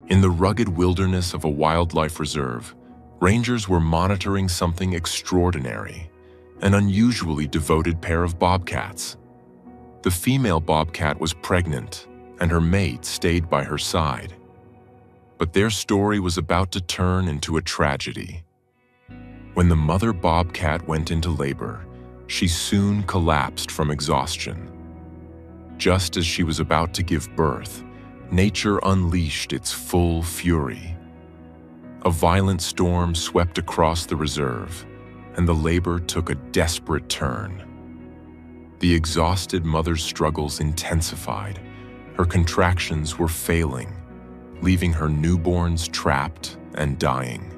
In the rugged wilderness of a wildlife reserve, rangers were monitoring something extraordinary, an unusually devoted pair of bobcats. The female bobcat was pregnant, and her mate stayed by her side. But their story was about to turn into a tragedy. When the mother bobcat went into labor, she soon collapsed from exhaustion. Just as she was about to give birth, nature unleashed its full fury. A violent storm swept across the reserve, and the labor took a desperate turn. The exhausted mother's struggles intensified. Her contractions were failing, leaving her newborns trapped and dying.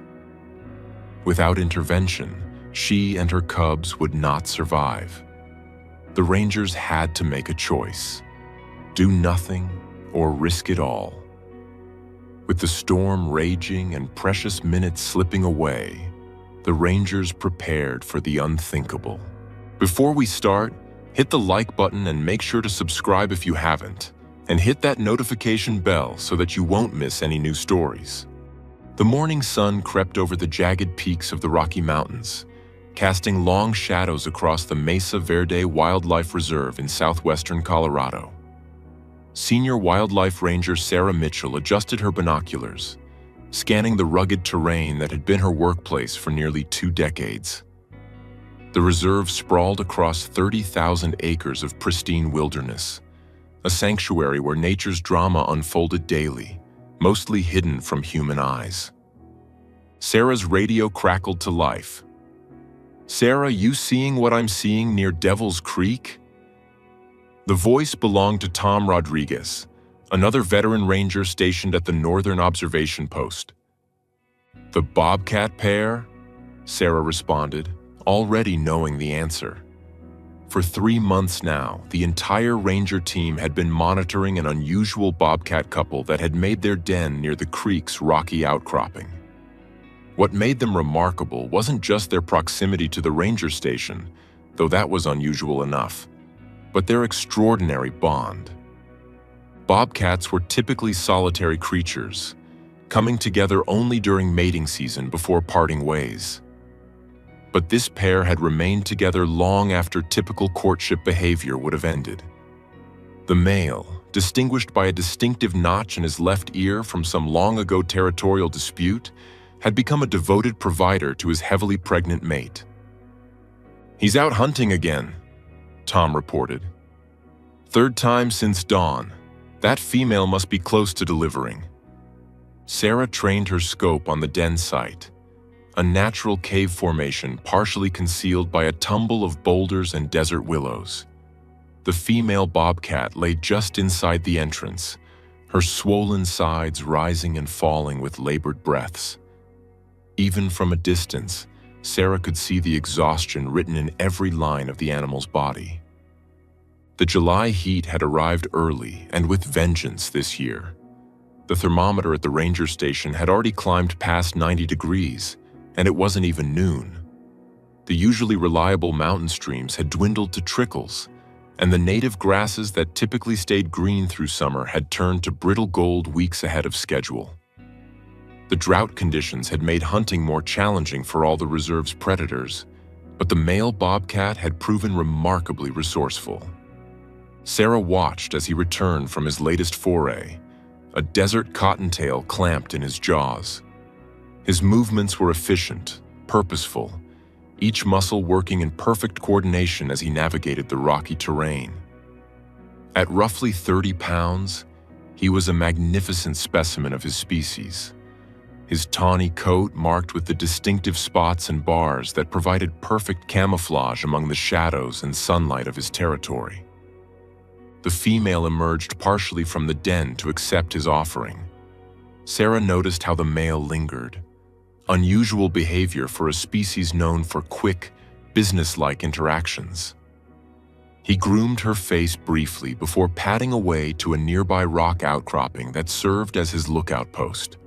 Without intervention, she and her cubs would not survive. The rangers had to make a choice: do nothing or risk it all. With the storm raging and precious minutes slipping away, the rangers prepared for the unthinkable. Before we start, hit the like button and make sure to subscribe if you haven't, and hit that notification bell so that you won't miss any new stories. The morning sun crept over the jagged peaks of the Rocky Mountains, casting long shadows across the Mesa Verde Wildlife Reserve in southwestern Colorado. Senior wildlife ranger Sarah Mitchell adjusted her binoculars, scanning the rugged terrain that had been her workplace for nearly 2 decades. The reserve sprawled across 30,000 acres of pristine wilderness, a sanctuary where nature's drama unfolded daily, mostly hidden from human eyes. Sarah's radio crackled to life. "Sarah, you seeing what I'm seeing near Devil's Creek?" The voice belonged to Tom Rodriguez, another veteran ranger stationed at the Northern Observation Post. "The bobcat pair?" Sarah responded, already knowing the answer. For 3 months now, the entire ranger team had been monitoring an unusual bobcat couple that had made their den near the creek's rocky outcropping. What made them remarkable wasn't just their proximity to the ranger station, though that was unusual enough, but their extraordinary bond. Bobcats were typically solitary creatures, coming together only during mating season before parting ways. But this pair had remained together long after typical courtship behavior would have ended. The male, distinguished by a distinctive notch in his left ear from some long-ago territorial dispute, had become a devoted provider to his heavily pregnant mate. "He's out hunting again," Tom reported. "Third time since dawn. That female must be close to delivering." Sarah trained her scope on the den site, a natural cave formation partially concealed by a tumble of boulders and desert willows. The female bobcat lay just inside the entrance, her swollen sides rising and falling with labored breaths. Even from a distance, Sarah could see the exhaustion written in every line of the animal's body. The July heat had arrived early and with vengeance this year. The thermometer at the ranger station had already climbed past 90 degrees, and it wasn't even noon. The usually reliable mountain streams had dwindled to trickles, and the native grasses that typically stayed green through summer had turned to brittle gold weeks ahead of schedule. The drought conditions had made hunting more challenging for all the reserve's predators, but the male bobcat had proven remarkably resourceful. Sarah watched as he returned from his latest foray, a desert cottontail clamped in his jaws. His movements were efficient, purposeful, each muscle working in perfect coordination as he navigated the rocky terrain. At roughly 30 pounds, he was a magnificent specimen of his species. His tawny coat marked with the distinctive spots and bars that provided perfect camouflage among the shadows and sunlight of his territory. The female emerged partially from the den to accept his offering. Sarah noticed how the male lingered, unusual behavior for a species known for quick, businesslike interactions. He groomed her face briefly before padding away to a nearby rock outcropping that served as his lookout post.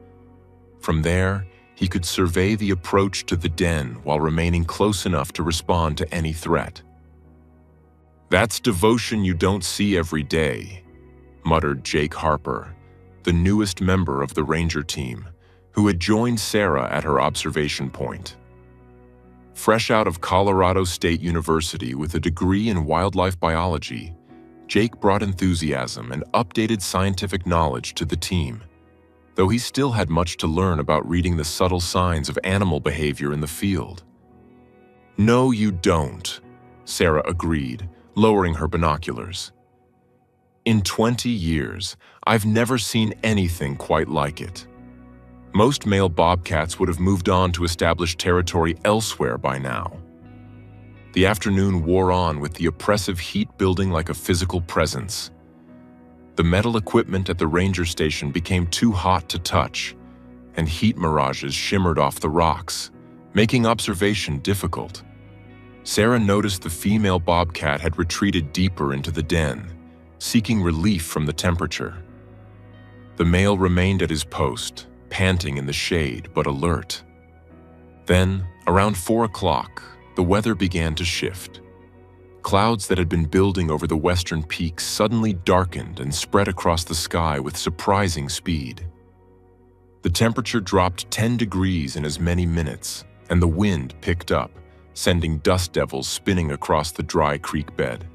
From there, he could survey the approach to the den while remaining close enough to respond to any threat. "That's devotion you don't see every day," muttered Jake Harper, the newest member of the ranger team, who had joined Sarah at her observation point. Fresh out of Colorado State University with a degree in wildlife biology, Jake brought enthusiasm and updated scientific knowledge to the team, though he still had much to learn about reading the subtle signs of animal behavior in the field. "No, you don't," Sarah agreed, lowering her binoculars. "In 20 years, I've never seen anything quite like it. Most male bobcats would have moved on to establish territory elsewhere by now." The afternoon wore on with the oppressive heat building like a physical presence. The metal equipment at the ranger station became too hot to touch, and heat mirages shimmered off the rocks, making observation difficult. Sarah noticed the female bobcat had retreated deeper into the den, seeking relief from the temperature. The male remained at his post, panting in the shade but alert. Then, around 4 o'clock, the weather began to shift. Clouds that had been building over the western peaks suddenly darkened and spread across the sky with surprising speed. The temperature dropped 10 degrees in as many minutes, and the wind picked up, sending dust devils spinning across the dry creek bed.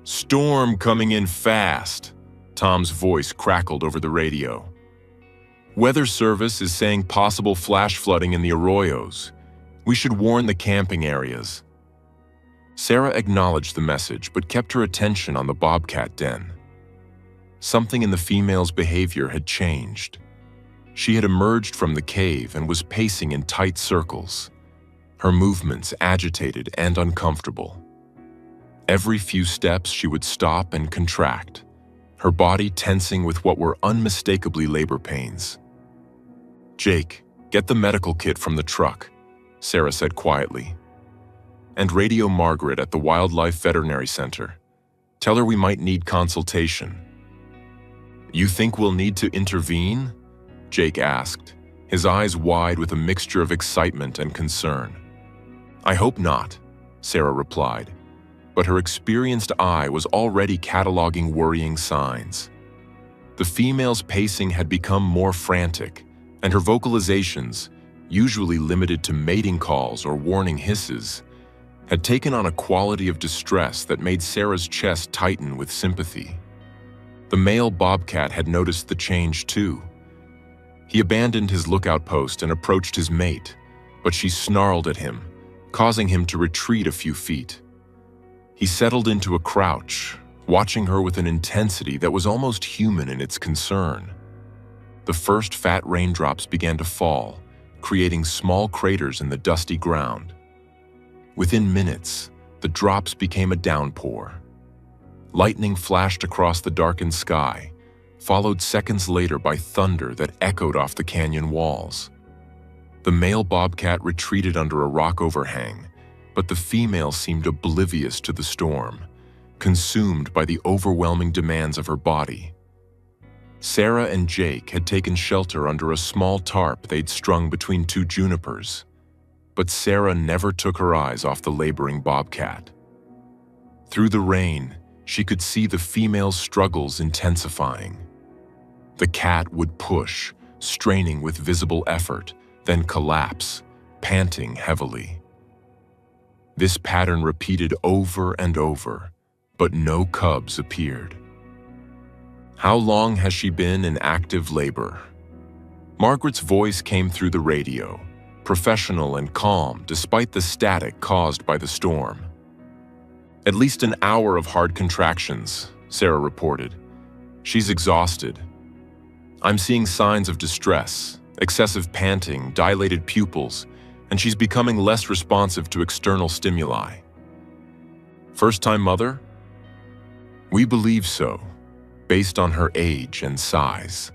"Storm coming in fast," Tom's voice crackled over the radio. "Weather Service is saying possible flash flooding in the arroyos. We should warn the camping areas." Sarah acknowledged the message but kept her attention on the bobcat den. Something in the female's behavior had changed. She had emerged from the cave and was pacing in tight circles, her movements agitated and uncomfortable. Every few steps she would stop and contract, her body tensing with what were unmistakably labor pains. "Jake, get the medical kit from the truck," Sarah said quietly. "And radio Margaret at the Wildlife Veterinary Center. Tell her we might need consultation." "You think we'll need to intervene?" Jake asked, his eyes wide with a mixture of excitement and concern. "I hope not," Sarah replied, but her experienced eye was already cataloging worrying signs. The female's pacing had become more frantic, and her vocalizations, usually limited to mating calls or warning hisses, had taken on a quality of distress that made Sarah's chest tighten with sympathy. The male bobcat had noticed the change too. He abandoned his lookout post and approached his mate, but she snarled at him, causing him to retreat a few feet. He settled into a crouch, watching her with an intensity that was almost human in its concern. The first fat raindrops began to fall, creating small craters in the dusty ground. Within minutes, the drops became a downpour. Lightning flashed across the darkened sky, followed seconds later by thunder that echoed off the canyon walls. The male bobcat retreated under a rock overhang, but the female seemed oblivious to the storm, consumed by the overwhelming demands of her body. Sarah and Jake had taken shelter under a small tarp they'd strung between 2 junipers, but Sarah never took her eyes off the laboring bobcat. Through the rain, she could see the female's struggles intensifying. The cat would push, straining with visible effort, then collapse, panting heavily. This pattern repeated over and over, but no cubs appeared. "How long has she been in active labor?" Margaret's voice came through the radio, professional and calm despite the static caused by the storm. "At least an hour of hard contractions," Sarah reported. "She's exhausted. I'm seeing signs of distress, excessive panting, dilated pupils, and she's becoming less responsive to external stimuli." "First-time mother?" "We believe so, based on her age and size."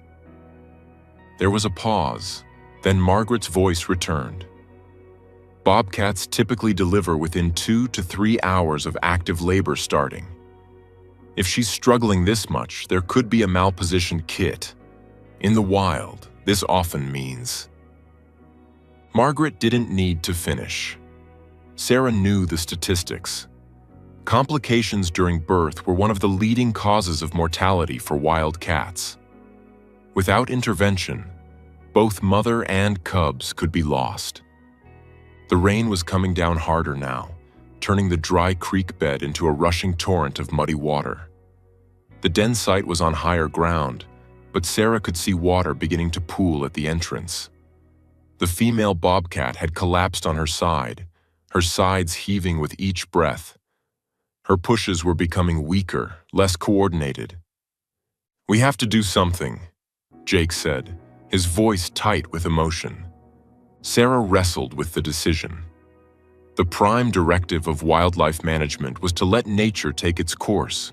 There was a pause, then Margaret's voice returned. "Bobcats typically deliver within 2 to 3 hours of active labor starting. If she's struggling this much, there could be a malpositioned kit. In the wild, this often means..." Margaret didn't need to finish. Sarah knew the statistics. Complications during birth were one of the leading causes of mortality for wild cats. Without intervention, both mother and cubs could be lost. The rain was coming down harder now, turning the dry creek bed into a rushing torrent of muddy water. The den site was on higher ground, but Sarah could see water beginning to pool at the entrance. The female bobcat had collapsed on her sides heaving with each breath. Her pushes were becoming weaker, less coordinated. "We have to do something," Jake said, his voice tight with emotion. Sarah wrestled with the decision. The prime directive of wildlife management was to let nature take its course,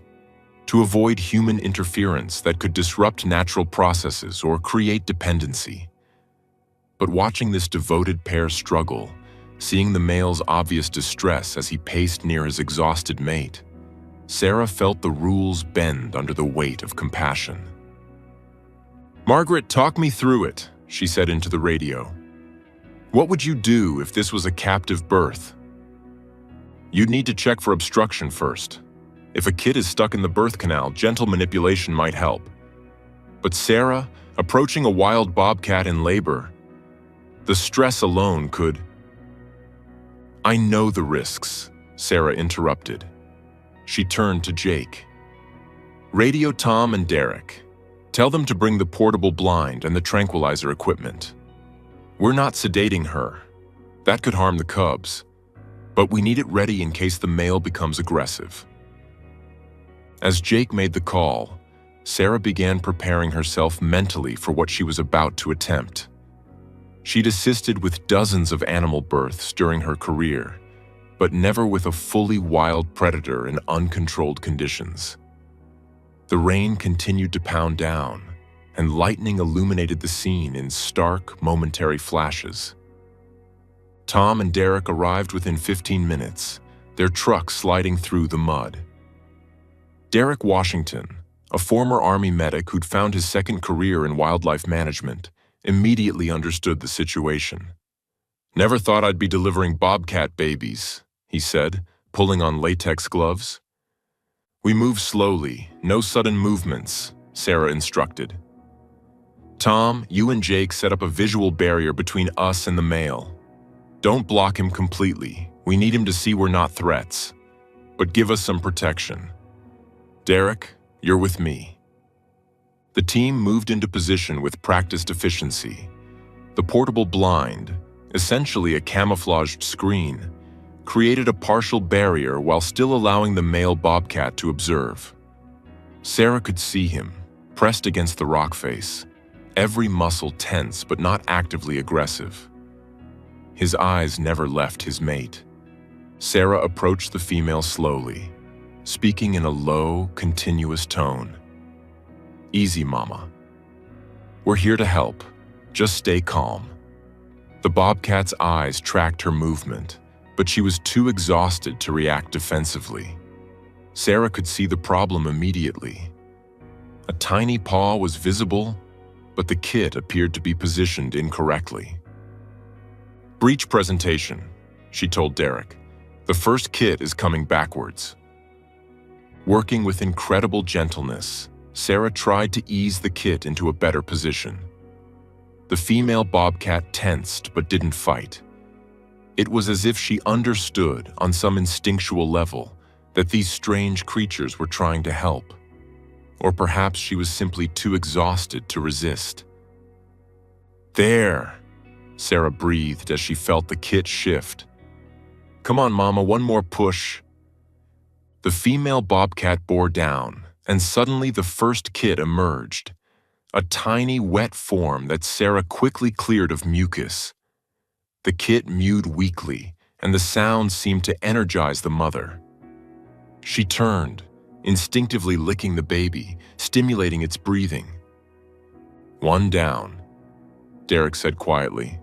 to avoid human interference that could disrupt natural processes or create dependency. But watching this devoted pair struggle, seeing the male's obvious distress as he paced near his exhausted mate, Sarah felt the rules bend under the weight of compassion. "Margaret, talk me through it," she said into the radio. "What would you do if this was a captive birth?" "You'd need to check for obstruction first. If a kid is stuck in the birth canal, gentle manipulation might help. But Sarah, approaching a wild bobcat in labor, the stress alone could—" "I know the risks," Sarah interrupted. She turned to Jake. "Radio Tom and Derek. Tell them to bring the portable blind and the tranquilizer equipment. We're not sedating her. That could harm the cubs. But we need it ready in case the male becomes aggressive." As Jake made the call, Sarah began preparing herself mentally for what she was about to attempt. She'd assisted with dozens of animal births during her career, but never with a fully wild predator in uncontrolled conditions. The rain continued to pound down, and lightning illuminated the scene in stark, momentary flashes. Tom and Derek arrived within 15 minutes, their truck sliding through the mud. Derek Washington, a former Army medic who'd found his second career in wildlife management, immediately understood the situation. "Never thought I'd be delivering bobcat babies," he said, pulling on latex gloves. "We move slowly, no sudden movements," Sarah instructed. "Tom, you and Jake set up a visual barrier between us and the male. Don't block him completely. We need him to see we're not threats. But give us some protection. Derek, you're with me." The team moved into position with practiced efficiency. The portable blind, essentially a camouflaged screen, created a partial barrier while still allowing the male bobcat to observe. Sarah could see him, pressed against the rock face, every muscle tense but not actively aggressive. His eyes never left his mate. Sarah approached the female slowly, speaking in a low, continuous tone. "Easy, Mama. We're here to help. Just stay calm." The bobcat's eyes tracked her movement, but she was too exhausted to react defensively. Sarah could see the problem immediately. A tiny paw was visible, but the kit appeared to be positioned incorrectly. "Breach presentation," she told Derek. "The first kit is coming backwards." Working with incredible gentleness, Sarah tried to ease the kit into a better position. The female bobcat tensed but didn't fight. It was as if she understood on some instinctual level that these strange creatures were trying to help. Or perhaps she was simply too exhausted to resist. "There," Sarah breathed as she felt the kit shift. "Come on, Mama, one more push." The female bobcat bore down, and suddenly the first kit emerged, a tiny, wet form that Sarah quickly cleared of mucus. The kit mewed weakly, and the sound seemed to energize the mother. She turned, instinctively licking the baby, stimulating its breathing. "One down," Derek said quietly.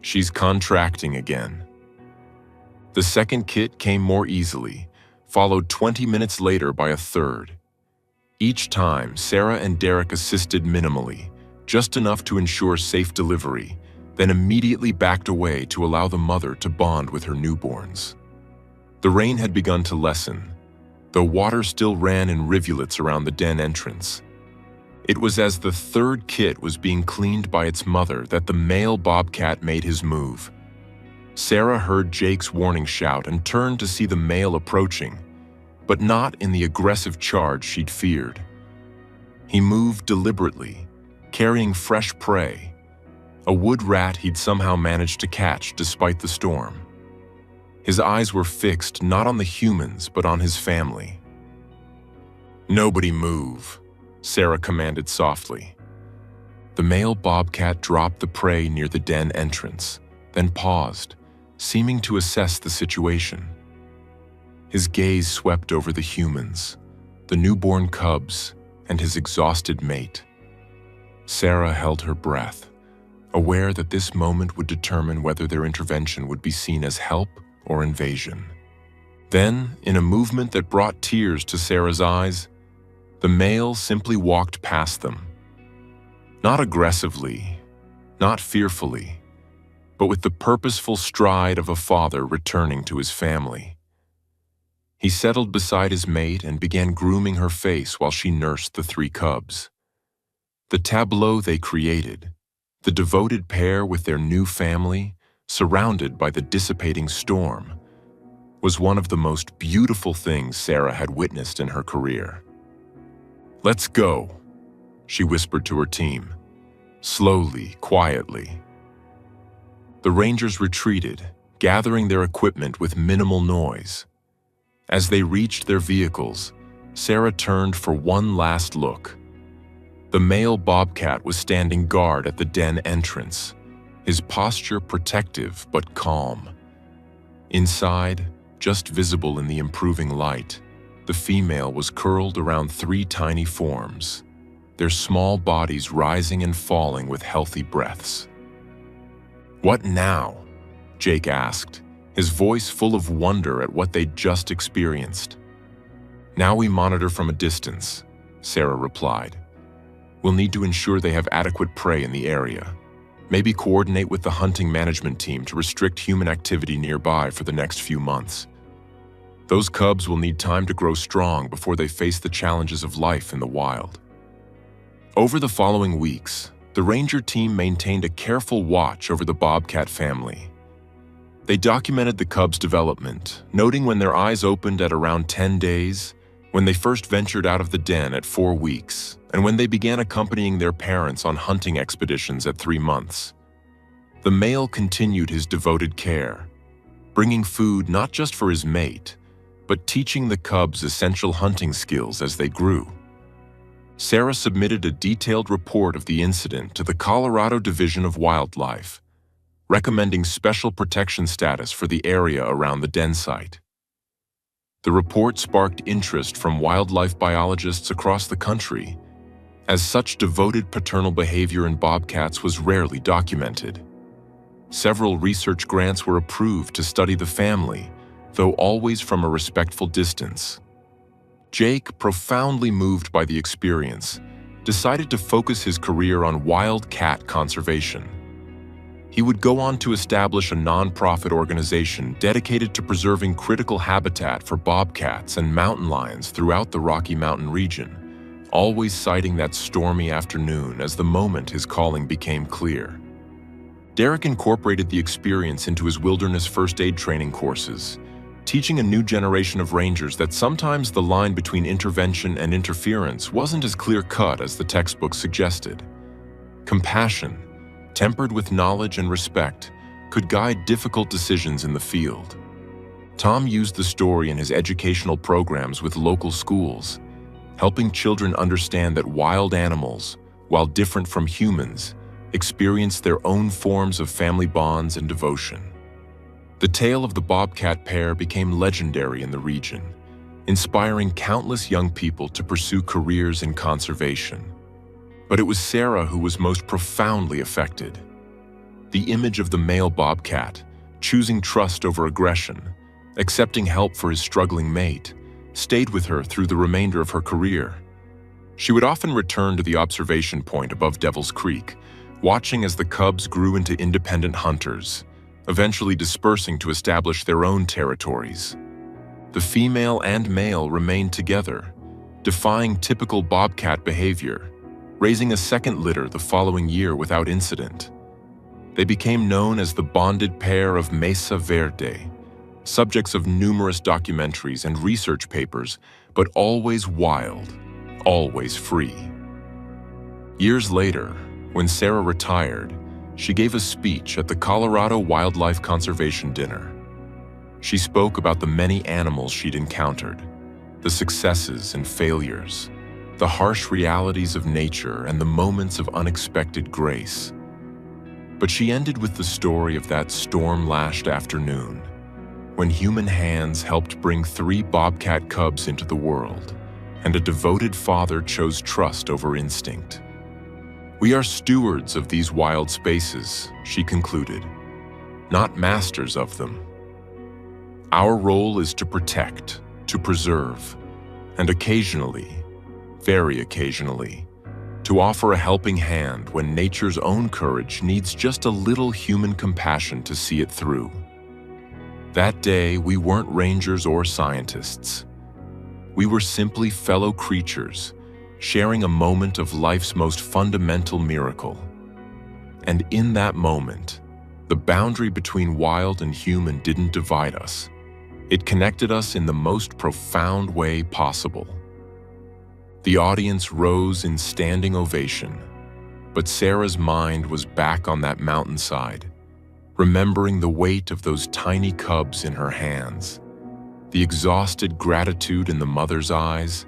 "She's contracting again." The second kit came more easily, followed 20 minutes later by a third. Each time, Sarah and Derek assisted minimally, just enough to ensure safe delivery, then immediately backed away to allow the mother to bond with her newborns. The rain had begun to lessen, though water still ran in rivulets around the den entrance. It was as the third kit was being cleaned by its mother that the male bobcat made his move. Sarah heard Jake's warning shout and turned to see the male approaching, but not in the aggressive charge she'd feared. He moved deliberately, carrying fresh prey, a wood rat he'd somehow managed to catch despite the storm. His eyes were fixed not on the humans, but on his family. "Nobody move," Sarah commanded softly. The male bobcat dropped the prey near the den entrance, then paused, seeming to assess the situation. His gaze swept over the humans, the newborn cubs, and his exhausted mate. Sarah held her breath, aware that this moment would determine whether their intervention would be seen as help or invasion. Then, in a movement that brought tears to Sarah's eyes, the male simply walked past them. Not aggressively, not fearfully, but with the purposeful stride of a father returning to his family. He settled beside his mate and began grooming her face while she nursed the three cubs. The tableau they created, the devoted pair with their new family, surrounded by the dissipating storm, was one of the most beautiful things Sarah had witnessed in her career. "Let's go," she whispered to her team, slowly, quietly. The Rangers retreated, gathering their equipment with minimal noise. As they reached their vehicles, Sarah turned for one last look. The male bobcat was standing guard at the den entrance, his posture protective but calm. Inside, just visible in the improving light, the female was curled around three tiny forms, their small bodies rising and falling with healthy breaths. "What now?" Jake asked, his voice full of wonder at what they'd just experienced. "Now we monitor from a distance," Sarah replied. "We'll need to ensure they have adequate prey in the area. Maybe coordinate with the hunting management team to restrict human activity nearby for the next few months. Those cubs will need time to grow strong before they face the challenges of life in the wild." Over the following weeks, the ranger team maintained a careful watch over the bobcat family. They documented the cubs' development, noting when their eyes opened at around 10 days, when they first ventured out of the den at 4 weeks, and when they began accompanying their parents on hunting expeditions at 3 months. The male continued his devoted care, bringing food not just for his mate, but teaching the cubs essential hunting skills as they grew. Sarah submitted a detailed report of the incident to the Colorado Division of Wildlife, recommending special protection status for the area around the den site. The report sparked interest from wildlife biologists across the country, as such devoted paternal behavior in bobcats was rarely documented. Several research grants were approved to study the family, though always from a respectful distance. Jake, profoundly moved by the experience, decided to focus his career on wild cat conservation. He would go on to establish a nonprofit organization dedicated to preserving critical habitat for bobcats and mountain lions throughout the Rocky Mountain region, always citing that stormy afternoon as the moment his calling became clear. Derek incorporated the experience into his wilderness first aid training courses, teaching a new generation of rangers that sometimes the line between intervention and interference wasn't as clear-cut as the textbook suggested. Compassion, tempered with knowledge and respect, could guide difficult decisions in the field. Tom used the story in his educational programs with local schools, helping children understand that wild animals, while different from humans, experience their own forms of family bonds and devotion. The tale of the bobcat pair became legendary in the region, inspiring countless young people to pursue careers in conservation. But it was Sarah who was most profoundly affected. The image of the male bobcat, choosing trust over aggression, accepting help for his struggling mate, stayed with her through the remainder of her career. She would often return to the observation point above Devil's Creek, watching as the cubs grew into independent hunters, eventually dispersing to establish their own territories. The female and male remained together, defying typical bobcat behavior, raising a second litter the following year without incident. They became known as the bonded pair of Mesa Verde, subjects of numerous documentaries and research papers, but always wild, always free. Years later, when Sarah retired, she gave a speech at the Colorado Wildlife Conservation Dinner. She spoke about the many animals she'd encountered, the successes and failures, the harsh realities of nature and the moments of unexpected grace. But she ended with the story of that storm-lashed afternoon, when human hands helped bring 3 bobcat cubs into the world, and a devoted father chose trust over instinct. "We are stewards of these wild spaces," she concluded, "not masters of them. Our role is to protect, to preserve, and occasionally, very occasionally, to offer a helping hand when nature's own courage needs just a little human compassion to see it through." That day, we weren't rangers or scientists. We were simply fellow creatures, sharing a moment of life's most fundamental miracle. And in that moment, the boundary between wild and human didn't divide us. It connected us in the most profound way possible. The audience rose in standing ovation, but Sarah's mind was back on that mountainside, remembering the weight of those tiny cubs in her hands, the exhausted gratitude in the mother's eyes,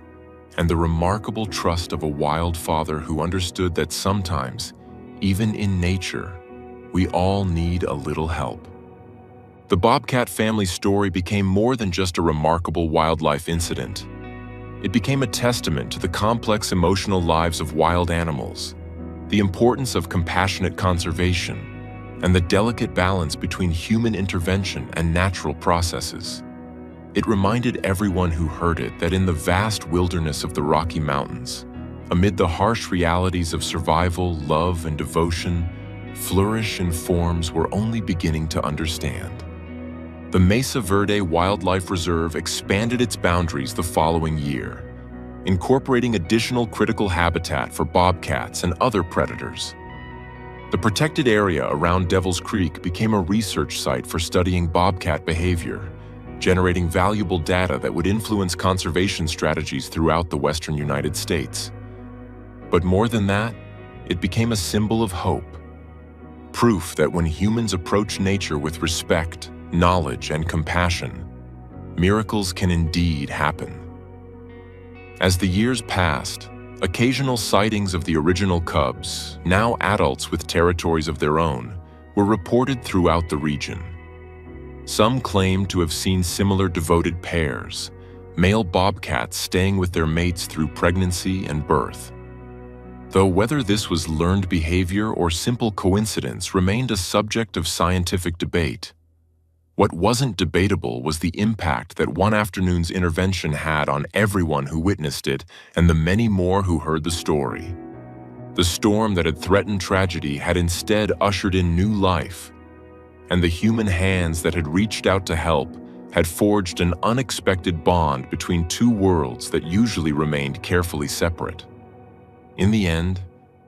and the remarkable trust of a wild father who understood that sometimes, even in nature, we all need a little help. The Bobcat family story became more than just a remarkable wildlife incident. It became a testament to the complex emotional lives of wild animals, the importance of compassionate conservation, and the delicate balance between human intervention and natural processes. It reminded everyone who heard it that in the vast wilderness of the Rocky Mountains, amid the harsh realities of survival, love, and devotion, flourish in forms we're only beginning to understand. The Mesa Verde Wildlife Reserve expanded its boundaries the following year, incorporating additional critical habitat for bobcats and other predators. The protected area around Devil's Creek became a research site for studying bobcat behavior, generating valuable data that would influence conservation strategies throughout the western United States. But more than that, it became a symbol of hope, proof that when humans approach nature with respect, knowledge, and compassion, miracles can indeed happen. As the years passed, occasional sightings of the original cubs, now adults with territories of their own, were reported throughout the region. Some claimed to have seen similar devoted pairs, male bobcats staying with their mates through pregnancy and birth. Though whether this was learned behavior or simple coincidence remained a subject of scientific debate. What wasn't debatable was the impact that one afternoon's intervention had on everyone who witnessed it and the many more who heard the story. The storm that had threatened tragedy had instead ushered in new life, and the human hands that had reached out to help had forged an unexpected bond between 2 worlds that usually remained carefully separate. In the end,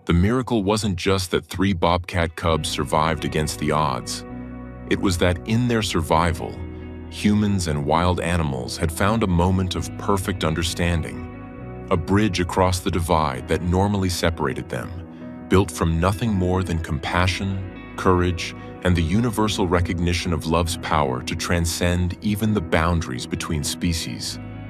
the miracle wasn't just that 3 bobcat cubs survived against the odds. It was that in their survival, humans and wild animals had found a moment of perfect understanding, a bridge across the divide that normally separated them, built from nothing more than compassion, courage, and the universal recognition of love's power to transcend even the boundaries between species.